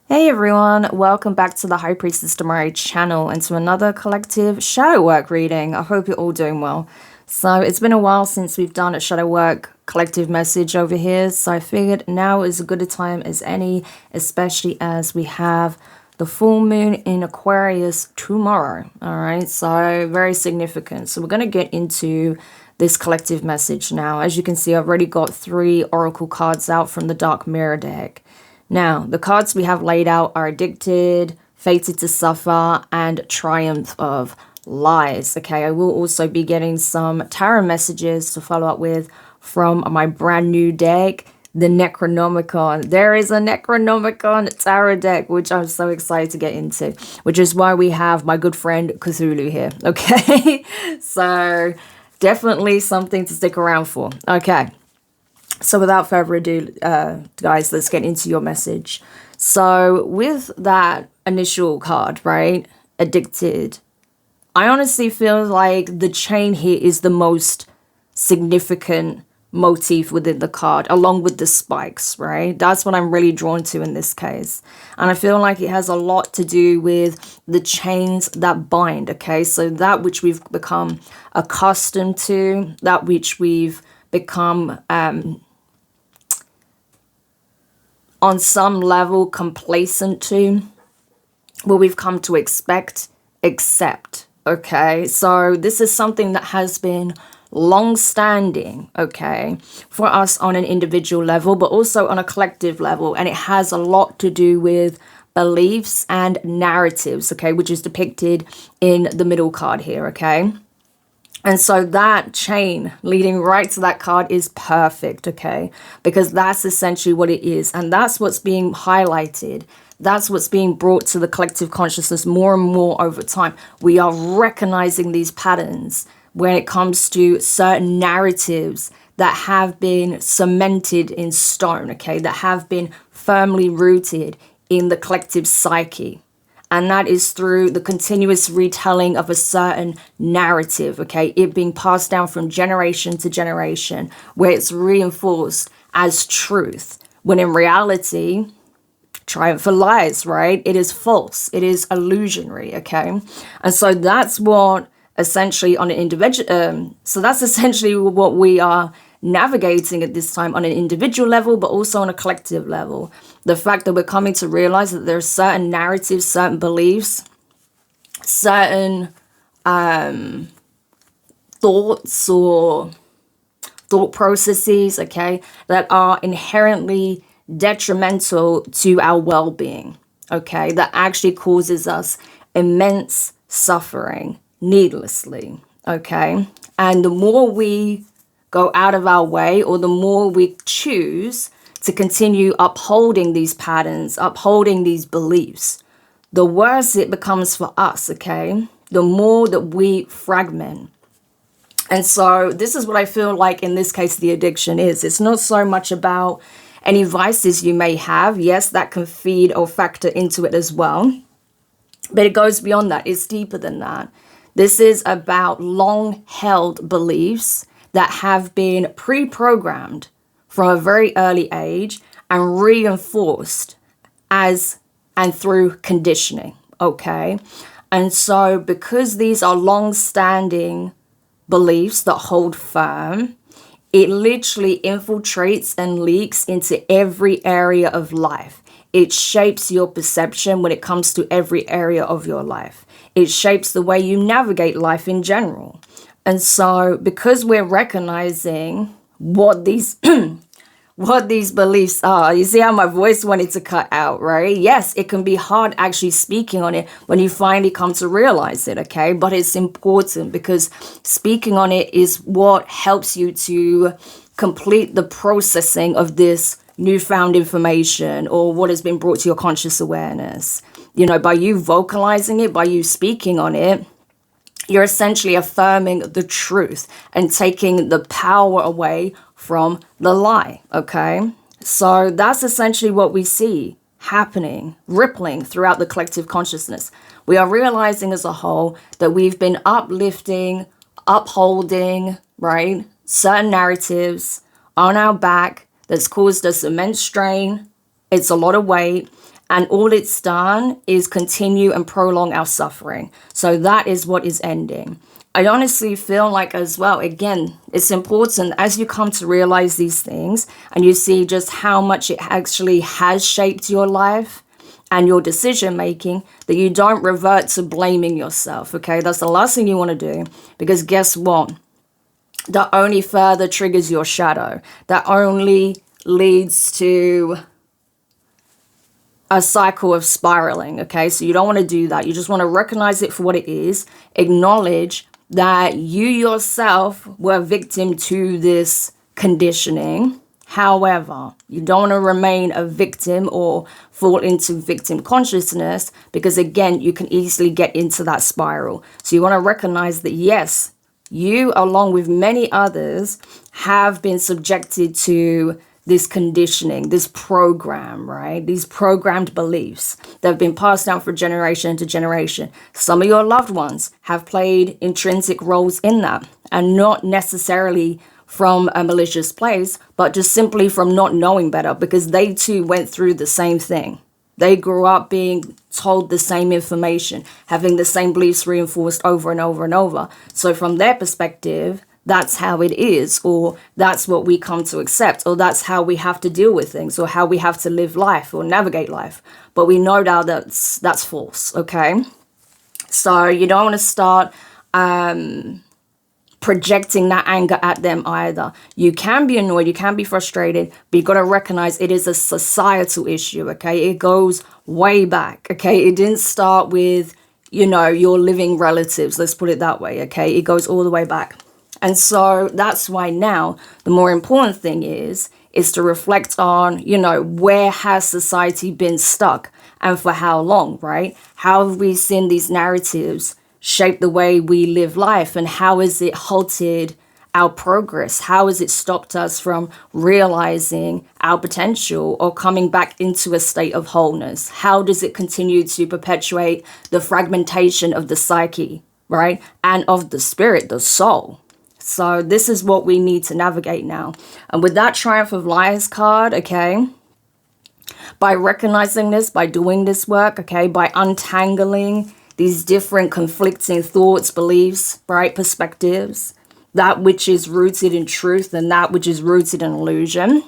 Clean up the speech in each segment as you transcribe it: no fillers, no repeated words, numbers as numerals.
Hey everyone, welcome back to the High Priestess Damari channel and to another collective shadow work reading. I hope you're all doing well. So it's been a while since we've done a shadow work collective message over here, so I figured now is as good a time as any, especially as we have the full moon in Aquarius tomorrow. All right, so very significant. So we're going to get into this collective message now. As you can see, I've already got 3 oracle cards out from the Dark Mirror deck. Now, the cards we have laid out are Addicted, Fated to Suffer, and Triumph of Lies. Okay, I will also be getting some tarot messages to follow up with from my brand new deck, the Necronomicon. There is a Necronomicon tarot deck, which I'm so excited to get into, which is why we have my good friend Cthulhu here. Okay, so definitely something to stick around for. Okay. So without further ado, guys, let's get into your message. So with that initial card, right, Addicted, I honestly feel like the chain here is the most significant motif within the card, along with the spikes, right? That's what I'm really drawn to in this case. And I feel like it has a lot to do with the chains that bind, okay? So that which we've become accustomed to, that which we've become on some level complacent to, what we've come to expect, accept, okay? So this is something that has been long-standing, okay, for us on an individual level, but also on a collective level, and it has a lot to do with beliefs and narratives, okay, which is depicted in the middle card here, okay? And so that chain leading right to that card is perfect, okay? Because that's essentially what it is. And that's what's being highlighted. That's what's being brought to the collective consciousness more and more over time. We are recognizing these patterns when it comes to certain narratives that have been cemented in stone, okay? That have been firmly rooted in the collective psyche. And that is through the continuous retelling of a certain narrative, okay? It being passed down from generation to generation, where it's reinforced as truth, when in reality, triumph for lies, right? It is false. It is illusionary, okay? And so that's what essentially on an individual, so that's essentially what we are navigating at this time on an individual level, but also on a collective level. The fact that we're coming to realize that there are certain narratives, certain beliefs, certain thoughts or thought processes, okay, that are inherently detrimental to our well-being, okay, that actually causes us immense suffering needlessly, okay? And the more we go out of our way, or the more we choose to continue upholding these patterns, upholding these beliefs, the worse it becomes for us, okay? The more that we fragment. And so this is what I feel like in this case the addiction is. It's not so much about any vices you may have. Yes, that can feed or factor into it as well. But it goes beyond that. It's deeper than that. This is about long-held beliefs that have been pre-programmed from a very early age and reinforced as and through conditioning, okay? And so because these are long-standing beliefs that hold firm, it literally infiltrates and leaks into every area of life. It shapes your perception when it comes to every area of your life. It shapes the way you navigate life in general. And so because we're recognizing what these what these beliefs are, you see how my voice wanted to cut out, right? Yes, it can be hard actually speaking on it when you finally come to realize it, okay? But it's important because speaking on it is what helps you to complete the processing of this newfound information or what has been brought to your conscious awareness. You know, by you vocalizing it, by you speaking on it, you're essentially affirming the truth and taking the power away from the lie, okay? So that's essentially what we see happening, rippling throughout the collective consciousness. We are realizing as a whole that we've been uplifting, upholding, right, certain narratives on our back that's caused us immense strain. It's a lot of weight. And all it's done is continue and prolong our suffering. So that is what is ending. I honestly feel like as well, again, it's important as you come to realize these things and you see just how much it actually has shaped your life and your decision making, that you don't revert to blaming yourself, okay? That's the last thing you want to do, because guess what? That only further triggers your shadow. That only leads to a cycle of spiraling, okay? So you don't want to do that. You just want to recognize it for what it is, acknowledge that you yourself were victim to this conditioning. However, you don't want to remain a victim or fall into victim consciousness, because again, you can easily get into that spiral. So you want to recognize that yes, you, along with many others, have been subjected to this conditioning, this program, right? These programmed beliefs that have been passed down from generation to generation. Some of your loved ones have played intrinsic roles in that, and not necessarily from a malicious place, but just simply from not knowing better, because they too went through the same thing. They grew up being told the same information, having the same beliefs reinforced over and over and over. So from their perspective, that's how it is, or that's what we come to accept, or that's how we have to deal with things, or how we have to live life or navigate life. But we know now that's false, okay? So you don't want to start projecting that anger at them either. You can be annoyed, you can be frustrated, but you got to recognize it is a societal issue, okay? It goes way back, okay? It didn't start with, your living relatives, let's put it that way, okay? It goes all the way back. And so that's why now the more important thing is to reflect on, where has society been stuck and for how long, right? How have we seen these narratives shape the way we live life, and how has it halted our progress? How has it stopped us from realizing our potential or coming back into a state of wholeness? How does it continue to perpetuate the fragmentation of the psyche, right? And of the spirit, the soul. So this is what we need to navigate now. And with that Triumph of Liars card, okay, by recognizing this, by doing this work, okay, by untangling these different conflicting thoughts, beliefs, right, perspectives, that which is rooted in truth and that which is rooted in illusion,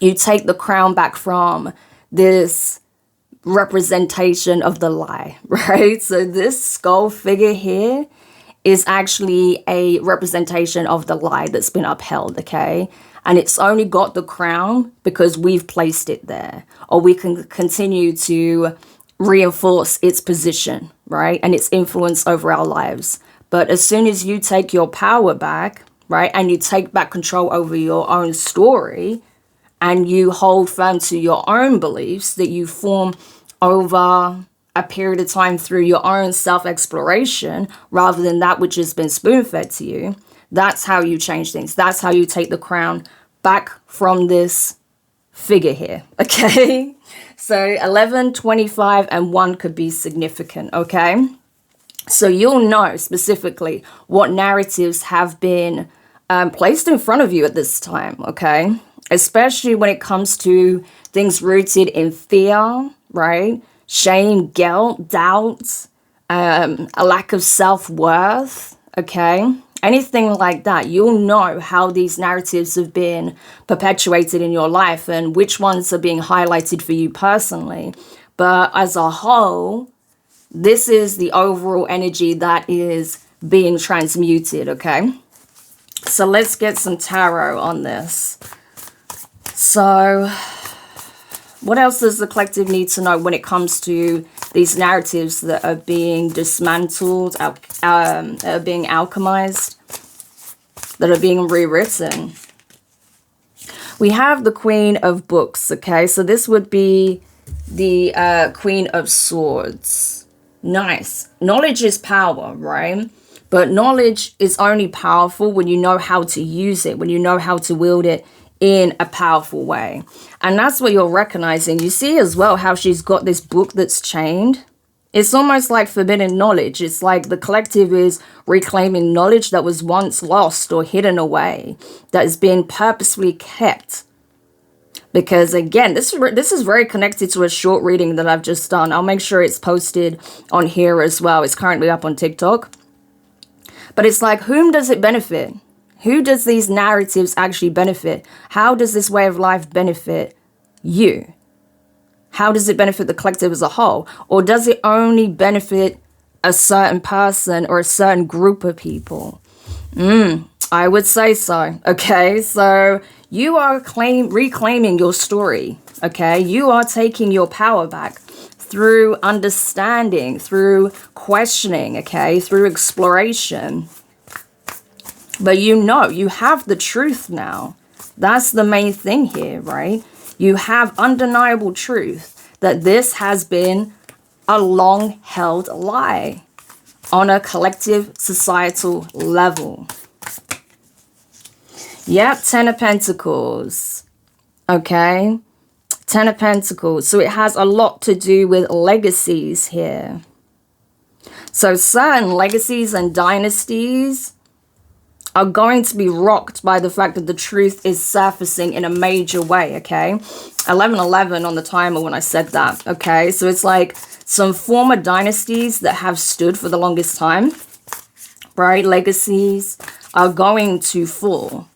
you take the crown back from this representation of the lie, right? So this skull figure here is actually a representation of the lie that's been upheld, okay? And it's only got the crown because we've placed it there, or we can continue to reinforce its position, right? And its influence over our lives. But as soon as you take your power back, right, and you take back control over your own story, and you hold firm to your own beliefs that you form over a period of time through your own self-exploration, rather than that which has been spoon-fed to you, that's how you change things. That's how you take the crown back from this figure here, okay? So 11, 25, and 1 could be significant, okay? So you'll know specifically what narratives have been placed in front of you at this time, okay? Especially when it comes to things rooted in fear, right? Shame, guilt, doubt, a lack of self-worth, okay? Anything like that, you'll know how these narratives have been perpetuated in your life and which ones are being highlighted for you personally. But as a whole, this is the overall energy that is being transmuted, okay? So let's get some tarot on this. So what else does the collective need to know when it comes to these narratives that are being dismantled, that are being alchemized, that are being rewritten? We have the Queen of Books, okay? So this would be the Queen of Swords. Nice. Knowledge is power, right? But knowledge is only powerful when you know how to use it, when you know how to wield it in a powerful way. And that's what you're recognizing. You see as well how she's got this book that's chained. It's almost like forbidden knowledge. It's like the collective is reclaiming knowledge that was once lost or hidden away, that is being purposefully kept Because again, this is very connected to a short reading that I've just done. I'll make sure it's posted on here as well. It's currently up on TikTok. But it's like, whom does it benefit? Who does these narratives actually benefit? How does this way of life benefit you? How does it benefit the collective as a whole? Or does it only benefit a certain person or a certain group of people? I would say so. Okay, so you are reclaiming your story. Okay, you are taking your power back through understanding, through questioning, okay, through exploration. But you have the truth now. That's the main thing here, right? You have undeniable truth that this has been a long-held lie on a collective societal level. Yep, Ten of Pentacles. Okay, Ten of Pentacles. So it has a lot to do with legacies here. So certain legacies and dynasties are going to be rocked by the fact that the truth is surfacing in a major way, okay? 1111 on the timer when I said that, okay? So it's like some former dynasties that have stood for the longest time, right? Legacies are going to fall,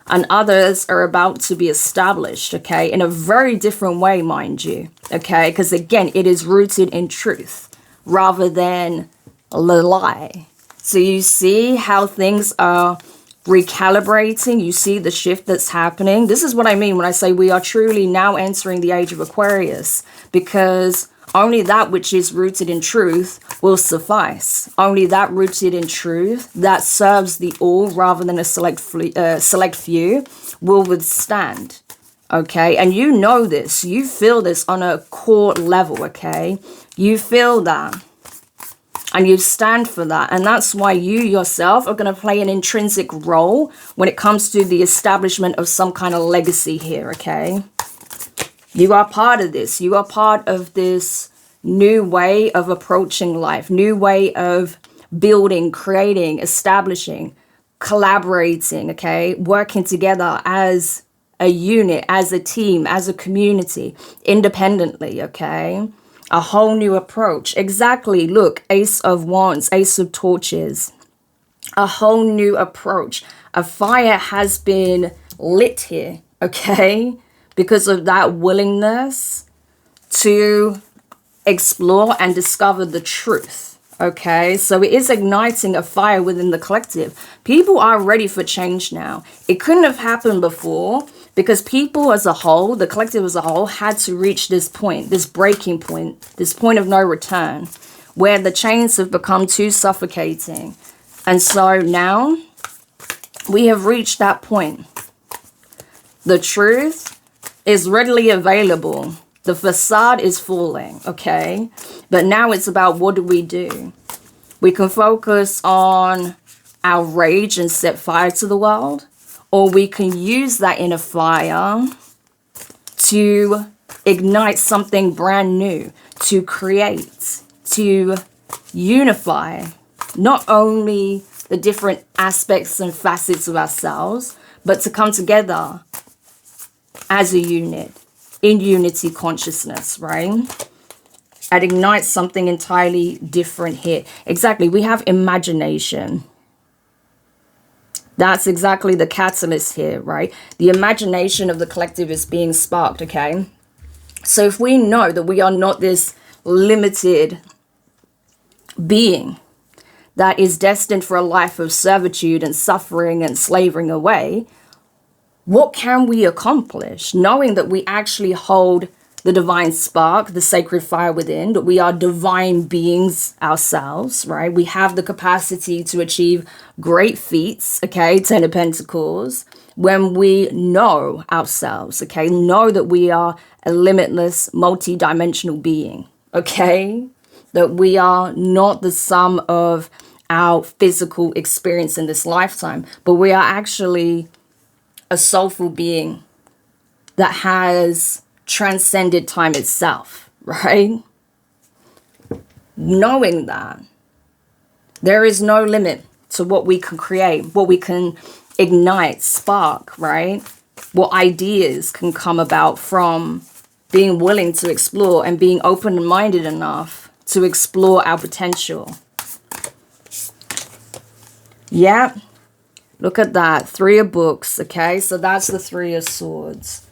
and others are about to be established, okay? In a very different way, mind you, okay? Because again, it is rooted in truth rather than a lie. So you see how things are recalibrating. You see the shift that's happening. This is what I mean when I say we are truly now entering the age of Aquarius, because only that which is rooted in truth will suffice. Only that rooted in truth that serves the all rather than a select few will withstand. Okay, and you know this. You feel this on a core level, okay? You feel that. And you stand for that. And that's why you yourself are going to play an intrinsic role when it comes to the establishment of some kind of legacy here, okay? You are part of this. You are part of this new way of approaching life, new way of building, creating, establishing, collaborating, okay? Working together as a unit, as a team, as a community, independently, okay? A whole new approach. Exactly. Look, Ace of Wands, Ace of Torches. A whole new approach. A fire has been lit here, okay? Because of that willingness to explore and discover the truth, okay? So it is igniting a fire within the collective. People are ready for change now. It couldn't have happened before, because people as a whole, the collective as a whole, had to reach this point, this breaking point, this point of no return, where the chains have become too suffocating. And so now we have reached that point. The truth is readily available. The facade is falling, okay? But now it's about, what do? We can focus on our rage and set fire to the world. Or we can use that inner fire to ignite something brand new, to create, to unify not only the different aspects and facets of ourselves, but to come together as a unit, in unity consciousness, right? And ignite something entirely different here. Exactly, we have imagination. That's exactly the catalyst here, right? The imagination of the collective is being sparked, okay? So if we know that we are not this limited being that is destined for a life of servitude and suffering and slavering away, what can we accomplish? Knowing that we actually hold the divine spark, the sacred fire within, that we are divine beings ourselves, right? We have the capacity to achieve great feats, okay? Ten of Pentacles, when we know ourselves, okay? Know that we are a limitless, multi-dimensional being, okay? That we are not the sum of our physical experience in this lifetime, but we are actually a soulful being that has transcended time itself, right? Knowing that there is no limit to what we can create, what we can ignite, spark, right? what ideas can come about from being willing to explore and being open-minded enough to explore our potential. Yeah, look at that. 3 of books, okay? So that's the 3 of swords.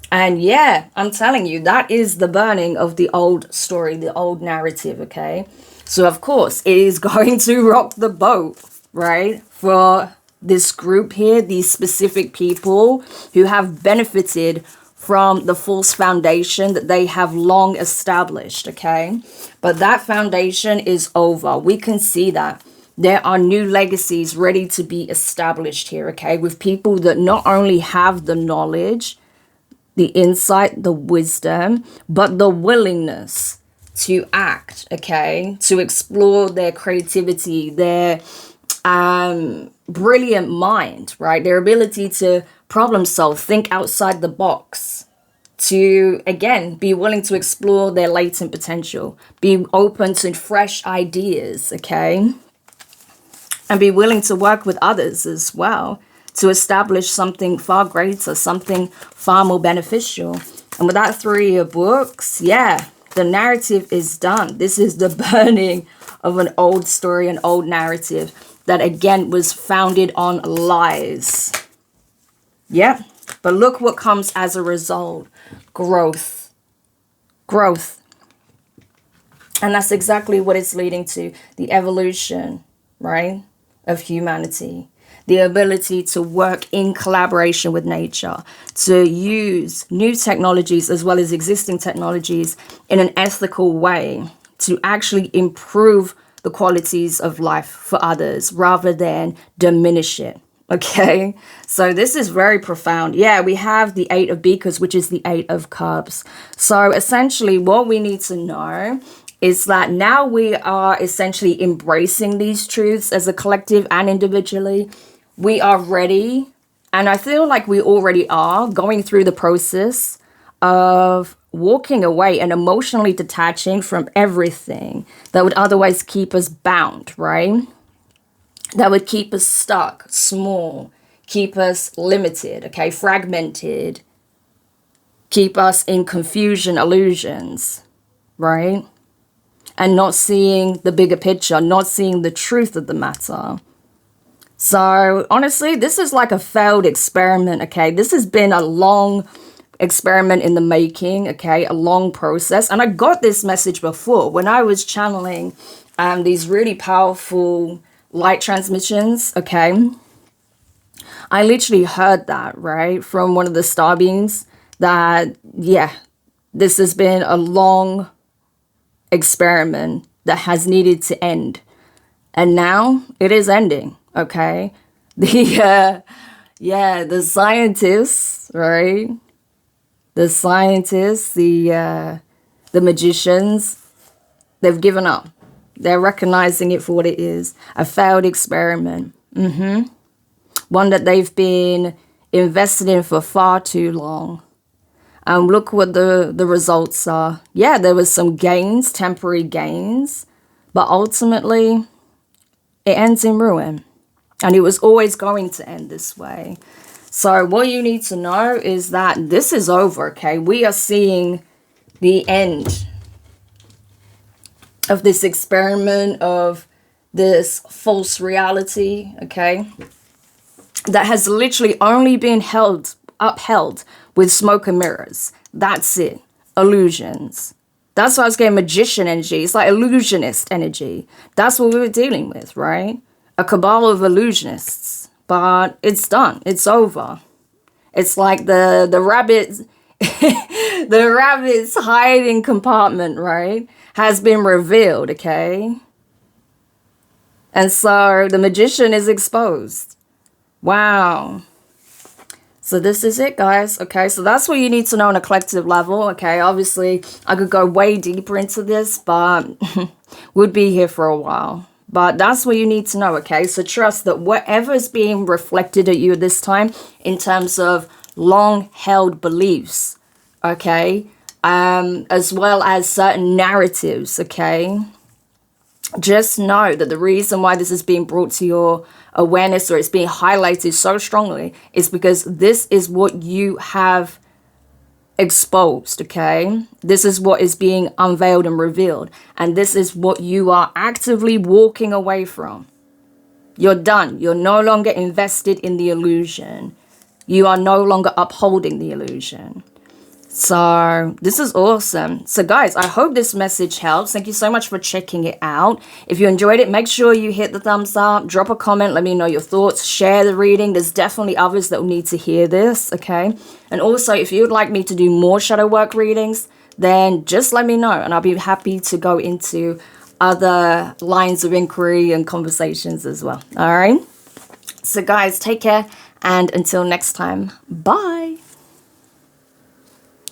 And yeah, I'm telling you, that is the burning of the old story, the old narrative, okay? So of course, it is going to rock the boat, right? For this group here, these specific people who have benefited from the false foundation that they have long established, okay? But that foundation is over. We can see that. There are new legacies ready to be established here, okay? With people that not only have the knowledge, the insight, the wisdom, but the willingness to act, okay? To explore their creativity, their brilliant mind, right? Their ability to problem solve, think outside the box, to, again, be willing to explore their latent potential, be open to fresh ideas, okay? And be willing to work with others as well to establish something far greater, something far more beneficial. And with that 3 of books, yeah, the narrative is done. This is the burning of an old story, an old narrative that, again, was founded on lies. Yeah, but look what comes as a result. Growth. Growth. And that's exactly what it's leading to. The evolution, right, of humanity. The ability to work in collaboration with nature, to use new technologies as well as existing technologies in an ethical way to actually improve the qualities of life for others rather than diminish it. Okay, so this is very profound. Yeah, we have the 8 of Beakers, which is the 8 of Cups. So essentially what we need to know is that now we are essentially embracing these truths as a collective and individually. We are ready, and I feel like we already are going through the process of walking away and emotionally detaching from everything that would otherwise keep us bound, right? That would keep us stuck, small, keep us limited, okay, fragmented, keep us in confusion, illusions, right? And not seeing the bigger picture, not seeing the truth of the matter. So honestly, this is like a failed experiment, okay? This has been a long experiment in the making, okay? A long process. And I got this message before when I was channeling these really powerful light transmissions, okay? I literally heard that, right? From one of the star beings that, yeah, this has been a long experiment that has needed to end. And now it is ending. Okay, the scientists, right? The scientists, the magicians, they've given up. They're recognizing it for what it is, a failed experiment. One that they've been invested in for far too long. And look what the results are. Yeah, there was some gains, temporary gains, but ultimately it ends in ruin. And it was always going to end this way. So what you need to know is that this is over, okay? We are seeing the end of this experiment, of this false reality, okay? That has literally only been upheld with smoke and mirrors. That's it. Illusions. That's why I was getting magician energy. It's like illusionist energy. That's what we were dealing with, right? A cabal of illusionists, but it's done. It's over. It's like the rabbit's the rabbit's hiding compartment, right, has been revealed, okay? And so the magician is exposed. Wow. So this is it, guys. Okay, so that's what you need to know on a collective level. Okay, obviously I could go way deeper into this, but we'd be here for a while. But that's what you need to know, okay? So trust that whatever is being reflected at you this time in terms of long-held beliefs, okay? As well as certain narratives, okay? just know that the reason why this is being brought to your awareness, or it's being highlighted so strongly, is because this is what you have exposed, okay? This is what is being unveiled and revealed. And this is what you are actively walking away from. You're done. You're no longer invested in the illusion. You are no longer upholding the illusion. So this is awesome. So guys, I hope this message helps. Thank you so much for checking it out. If you enjoyed it, make sure you hit the thumbs up, drop a comment, let me know your thoughts, share the reading. There's definitely others that will need to hear this, okay? And also, if you would like me to do more shadow work readings, then just let me know and I'll be happy to go into other lines of inquiry and conversations as well. All right? So guys, take care, and until next time, bye.